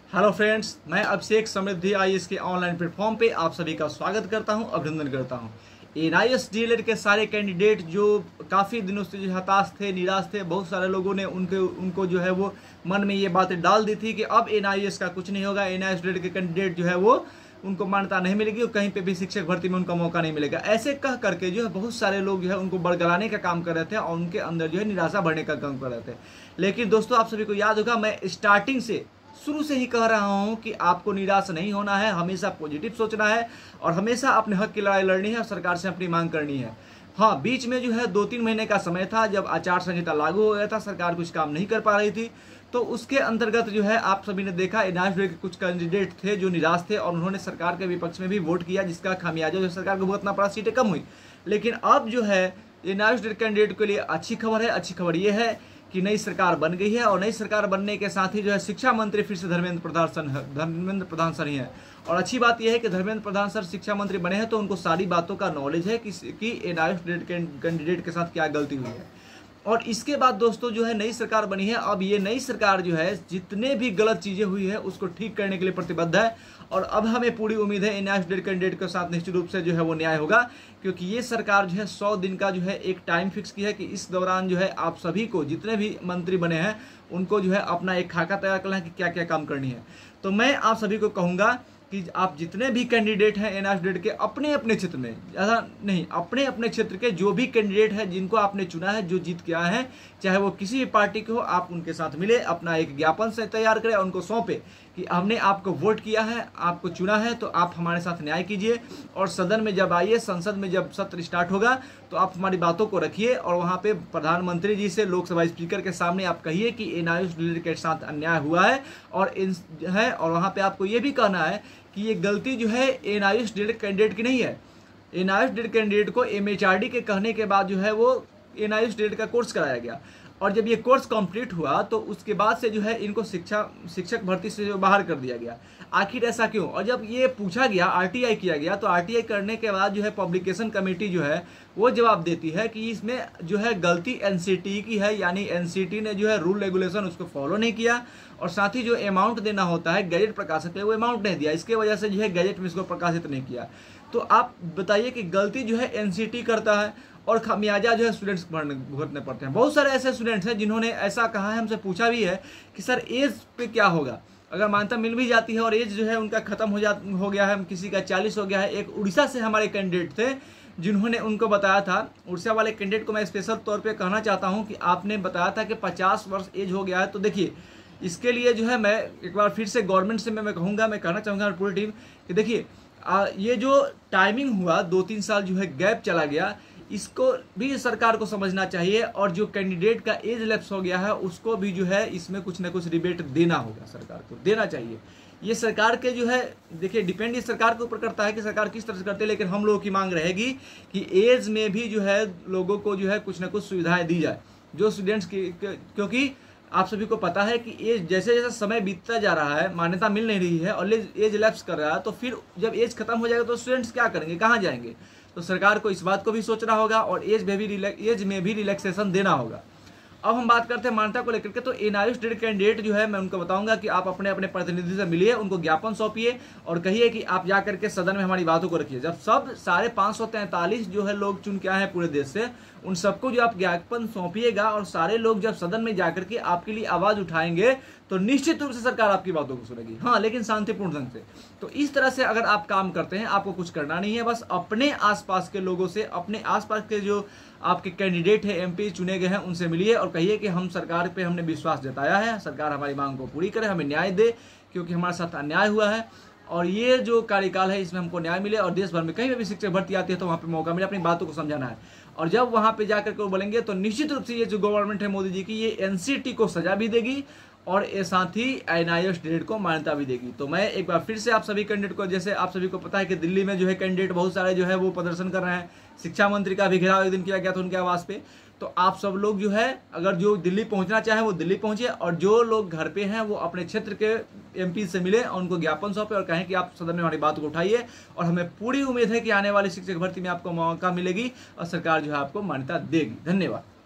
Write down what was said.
Hello friends, मैं अभिषेक समृद्धि IAS के online platform पे आप सभी का स्वागत करता हूं, अभिनंदन करता हूं। एनआईएएस डीएलएड के सारे कैंडिडेट जो काफ़ी दिनों से जो हताश थे, निराश थे, बहुत सारे लोगों ने उनको जो है वो मन में ये बातें डाल दी थी कि अब एनआईएएस का कुछ नहीं होगा, एनआईएएस डीएलएड के कैंडिडेट जो है वो उनको मान्यता नहीं मिलेगी और कहीं पे भी शिक्षक भर्ती में उनका मौका नहीं मिलेगा। ऐसे कह करके जो है बहुत सारे लोग जो है उनको बरगलाने का काम कर रहे थे और उनके अंदर जो है निराशा भरने का काम कर रहे थे। लेकिन दोस्तों, आप सभी को याद होगा, मैं स्टार्टिंग से शुरू से ही कह रहा हूं कि आपको निराश नहीं होना है, हमेशा पॉजिटिव सोचना है और हमेशा अपने हक की लड़ाई लड़नी है और सरकार से अपनी मांग करनी है। हाँ, बीच में जो है 2-3 महीने का समय था जब आचार संहिता लागू हो गया था, सरकार कुछ काम नहीं कर पा रही थी, तो उसके अंतर्गत जो है आप सभी ने देखा एनआईएएस के कुछ कैंडिडेट थे जो निराश थे और उन्होंने सरकार के विपक्ष में भी वोट किया, जिसका खामियाजा जो सरकार को भुगतना पड़ा, सीटें कम हुई। लेकिन अब जो है एनआईएएस कैंडिडेट के लिए अच्छी खबर है। अच्छी खबर ये है कि नई सरकार बन गई है और नई सरकार बनने के साथ ही जो है शिक्षा मंत्री फिर से धर्मेंद्र प्रधान सर ही हैं। और अच्छी बात यह है कि धर्मेंद्र प्रधान सर शिक्षा मंत्री बने हैं तो उनको सारी बातों का नॉलेज है कि एनआईएएस कैंडिडेट के साथ क्या गलती हुई है। और इसके बाद दोस्तों जो है नई सरकार बनी है। अब ये नई सरकार जो है जितने भी गलत चीज़ें हुई है उसको ठीक करने के लिए प्रतिबद्ध है और अब हमें पूरी उम्मीद है एनआईएएस कैंडिडेट के साथ निश्चित रूप से जो है वो न्याय होगा, क्योंकि ये सरकार जो है 100 दिन का जो है एक टाइम फिक्स की है कि इस दौरान जो है आप सभी को, जितने भी मंत्री बने हैं, उनको जो है अपना एक खाका तैयार करना है कि क्या क्या काम करनी है। तो मैं आप सभी को कहूँगा कि आप जितने भी कैंडिडेट हैं एनआईएएस के अपने अपने क्षेत्र में, ज़्यादा नहीं, अपने अपने क्षेत्र के जो भी कैंडिडेट हैं जिनको आपने चुना है, जो जीत के आए हैं, चाहे वो किसी भी पार्टी के हो, आप उनके साथ मिले, अपना एक ज्ञापन से तैयार करें और उनको सौंपे कि हमने आपको वोट किया है, आपको चुना है, तो आप हमारे साथ न्याय कीजिए। और सदन में जब आइए, संसद में जब सत्र स्टार्ट होगा तो आप हमारी बातों को रखिए और वहाँ पे प्रधानमंत्री जी से, लोकसभा स्पीकर के सामने आप कहिए कि एनआईएएस के साथ अन्याय हुआ है और वहाँ पे आपको ये भी कहना है कि ये गलती जो है एनआईएएस कैंडिडेट की नहीं है। एनआईएएस कैंडिडेट को एमएचआरडी के कहने के बाद जो है वो एनआईएएस का कोर्स कराया गया और जब ये कोर्स कंप्लीट हुआ तो उसके बाद से जो है इनको शिक्षक भर्ती से जो बाहर कर दिया गया। आखिर ऐसा क्यों? और जब ये पूछा गया, आरटीआई किया गया, तो आरटीआई करने के बाद जो है पब्लिकेशन कमेटी जो है वो जवाब देती है कि इसमें जो है गलती एनसीटी की है, यानी एनसीटी ने जो है रूल रेगुलेशन उसको फॉलो नहीं किया और साथ ही जो अमाउंट देना होता है गैजेट प्रकाशक पे वो अमाउंट नहीं दिया, इसके वजह से जो है गैजेट में इसको प्रकाशित नहीं किया। तो आप बताइए कि गलती जो है एनसीटी करता है और खामियाजा जो है स्टूडेंट्स भुगतने पड़ते हैं। बहुत सारे ऐसे स्टूडेंट्स हैं जिन्होंने ऐसा कहा है, हमसे पूछा भी है कि सर एज पे क्या होगा अगर मान्यता मिल भी जाती है और एज जो है उनका खत्म हो गया है, किसी का 40 हो गया है। एक उड़ीसा से हमारे कैंडिडेट थे जिन्होंने उनको बताया था, उड़ीसा वाले कैंडिडेट को मैं स्पेशल तौर पे कहना चाहता हूं कि आपने बताया था कि 50 वर्ष एज हो गया है। तो देखिए, इसके लिए जो है मैं एक बार फिर से गवर्नमेंट से मैं कहना चाहूँगा पूरी टीम कि देखिए ये जो टाइमिंग हुआ 2-3 साल जो है गैप चला गया, इसको भी सरकार को समझना चाहिए और जो कैंडिडेट का एज लैप्स हो गया है उसको भी जो है इसमें कुछ ना कुछ रिबेट देना होगा, सरकार को देना चाहिए। ये सरकार के जो है देखिए डिपेंड इस सरकार के ऊपर करता है कि सरकार किस तरह से करती है, लेकिन हम लोगों की मांग रहेगी कि एज में भी जो है लोगों को जो है कुछ ना कुछ सुविधाएं दी जाए जो स्टूडेंट्स की, क्योंकि आप सभी को पता है कि एज जैसे जैसे समय बीतता जा रहा है, मान्यता मिल नहीं रही है और एज लैप्स कर रहा है, तो फिर जब एज खत्म हो जाएगा तो स्टूडेंट्स क्या करेंगे, कहाँ जाएंगे? तो सरकार को इस बात को भी सोचना होगा और एज में भी रिलैक्सेशन देना होगा। अब हम बात करते हैं मान्यता को लेकर के। तो एनआईएएस कैंडिडेट जो है मैं उनको बताऊंगा कि आप अपने अपने प्रतिनिधि से मिलिए, उनको ज्ञापन सौंपिए और कहिए कि आप जा करके सदन में हमारी बातों को रखिए। जब सब 543 जो है लोग चुन के आए हैं पूरे देश से, उन सबको जो आप ज्ञापन सौंपिएगा और सारे लोग जब सदन में जाकर के आपके लिए आवाज उठाएंगे तो निश्चित रूप से सरकार आपकी बातों को सुनेगी। हाँ, लेकिन शांतिपूर्ण ढंग से। तो इस तरह से अगर आप काम करते हैं, आपको कुछ करना नहीं है, बस अपने आसपास के लोगों से, अपने आसपास के जो आपके कैंडिडेट है, एमपी चुने गए हैं, उनसे मिलिए और कहिए कि हम सरकार पे हमने विश्वास जताया है, सरकार हमारी मांग को पूरी करे, हमें न्याय दे, क्योंकि हमारे साथ अन्याय हुआ है और ये जो कार्यकाल है इसमें हमको न्याय मिले और देश भर में कहीं भी शिक्षक भर्ती आती है तो वहाँ पे मौका मिले, अपनी बातों को समझाना है। और जब वहाँ पे जाकर के वो बोलेंगे तो निश्चित रूप से ये जो गवर्नमेंट है मोदी जी की, ये एनसीटी को सजा भी देगी और ये साथ ही एनआईएएस को मान्यता भी देगी। तो मैं एक बार फिर से आप सभी कैंडिडेट को, जैसे आप सभी को पता है कि दिल्ली में जो है कैंडिडेट बहुत सारे जो है वो प्रदर्शन कर रहे हैं, शिक्षा मंत्री का भी घेराव एक दिन किया गया था उनके आवास पे। तो आप सब लोग जो है अगर जो दिल्ली पहुंचना चाहे वो दिल्ली पहुंचे और जो लोग घर पे हैं वो अपने क्षेत्र के एमपी से मिले और उनको ज्ञापन सौंपे और कहें कि आप सदन में हमारी बात को उठाइए और हमें पूरी उम्मीद है कि आने वाली शिक्षक भर्ती में आपको मौका मिलेगी और सरकार जो है आपको मान्यता देगी। धन्यवाद।